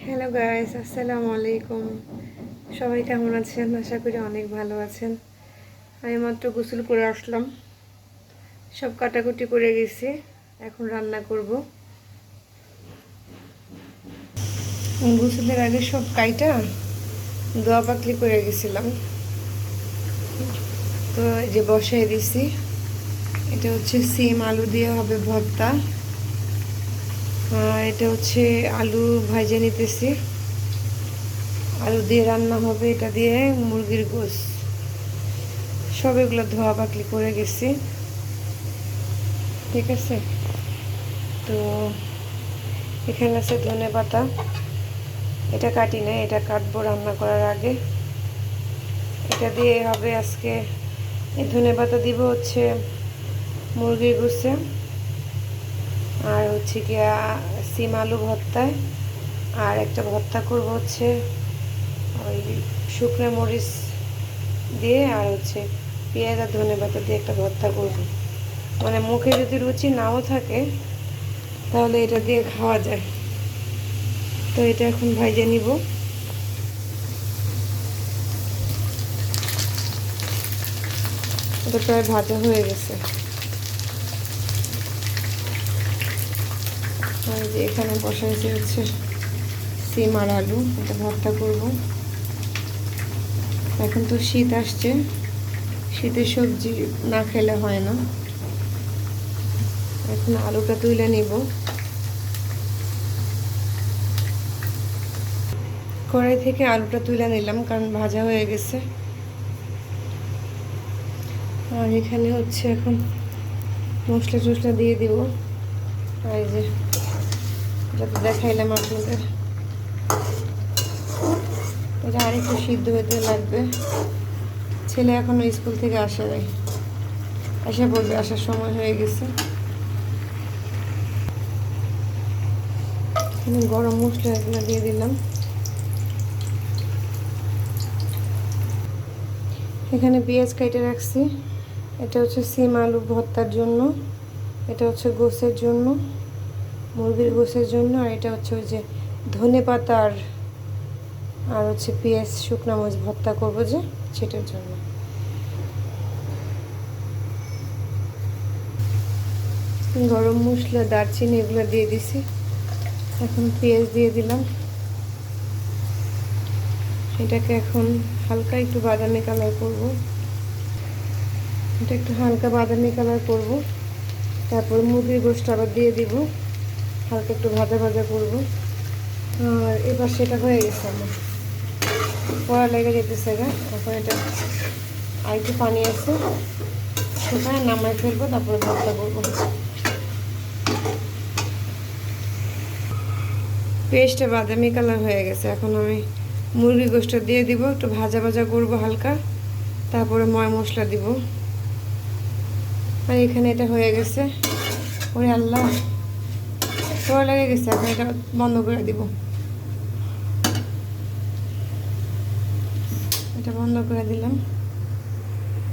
Hello guys, আসসালামু আলাইকুম। সবাই কেমন আছেন? আশা করি অনেক ভালো আছেন। আমি মাত্র গোসল করে আসলাম, সব কাটাকুটি করে গেছি, এখন রান্না করব। গোসলের আগে সব কাইটা দোয়া পাকলি করে গেছিলাম, তো এই যে বসাই দিছি। এটা হচ্ছে সিম আলু দিয়ে হবে ভর্তা, আর এটা হচ্ছে আলু ভাজে নিতেছি। আলু দিয়ে রান্না হবে, এটা দিয়ে মুরগির গোশ। সব এগুলো ধোয়া পাকলি করে গেছি, ঠিক আছে। তো এখানে আছে ধনেপাতা, এটা কাটি না, এটা কাটবো রান্না করার আগে। এটা দিয়ে হবে আজকে, এই ধনেপাতা দিব হচ্ছে মুরগির গোশে, আর হচ্ছে গিয়া সিম আলু ভর্তায়, আর একটা ভর্তা করব হচ্ছে ওই শুকনো মরিচ দিয়ে, আর হচ্ছে পেঁয়াজ আর ধনেপাতা দিয়ে একটা ভর্তা করব। মানে মুখে যদি রুচি নাও থাকে তাহলে এটা দিয়ে খাওয়া যায়। তো এটা এখন ভাইজে নিব। এটা প্রায় ভাজা হয়ে গেছে। আর যে এখানে বসাইছে হচ্ছে সিম আর আলু, এটা ভর্তা করব। এখন তো শীত আসছে, শীতের সবজি না খেলে হয় না। এখন আলুটা তুলে নিব। কড়াই থেকে আলুটা তুলে নিলাম, কারণ ভাজা হয়ে গেছে। আর এখানে হচ্ছে এখন মশলা টশলা দিয়ে দিব। আর এই যে যাতে দেখাইলাম আপনাদের, এটা আরেকটু সিদ্ধ হতে লাগবে। ছেলে এখনো স্কুল থেকে আসে নাই, এসে বলবে, আসার সময় হয়ে গেছে। গরম মশলা এগুলো দিয়ে দিলাম। এখানে পেঁয়াজ কেটে রাখছি, এটা হচ্ছে সিম আলু ভর্তার জন্য, এটা হচ্ছে গোশের জন্য, মুরগির গোশের জন্য, আর এটা হচ্ছে ওই যে ধনেপাতা আর হচ্ছে পেঁয়াজ শুকনো মরিচ ভর্তা করবো যে, সেটার জন্য। গরম মশলা দারচিনি এগুলো দিয়ে দিছি। এখন পেঁয়াজ দিয়ে দিলাম। এটাকে এখন হালকা একটু বাদামি কালার করব। এটা একটু হালকা বাদামি কালার করব। তারপর মুরগির গোশটা আবার দিয়ে দিব, হালকা একটু ভাজা ভাজা করব। আর এবার সেটা হয়ে গেছে, আমার পড়া লেগে যেতেছে গা। এখন এটা আর একটু পানি আছে, সেখানে নামাই ফেলবো, তারপরে ভর্তা করবো। পেস্টটা বাদামি কালার হয়ে গেছে। এখন আমি মুরগির গোশটা দিয়ে দিব, একটু ভাজা ভাজা করবো হালকা, তারপরে ময় মশলা দিব। আর এখানে এটা হয়ে গেছে। ওরে আল্লাহ, পড়া লেগে গেছে। এখন এটা বন্ধ করে দিব, এটা বন্ধ করে দিলাম।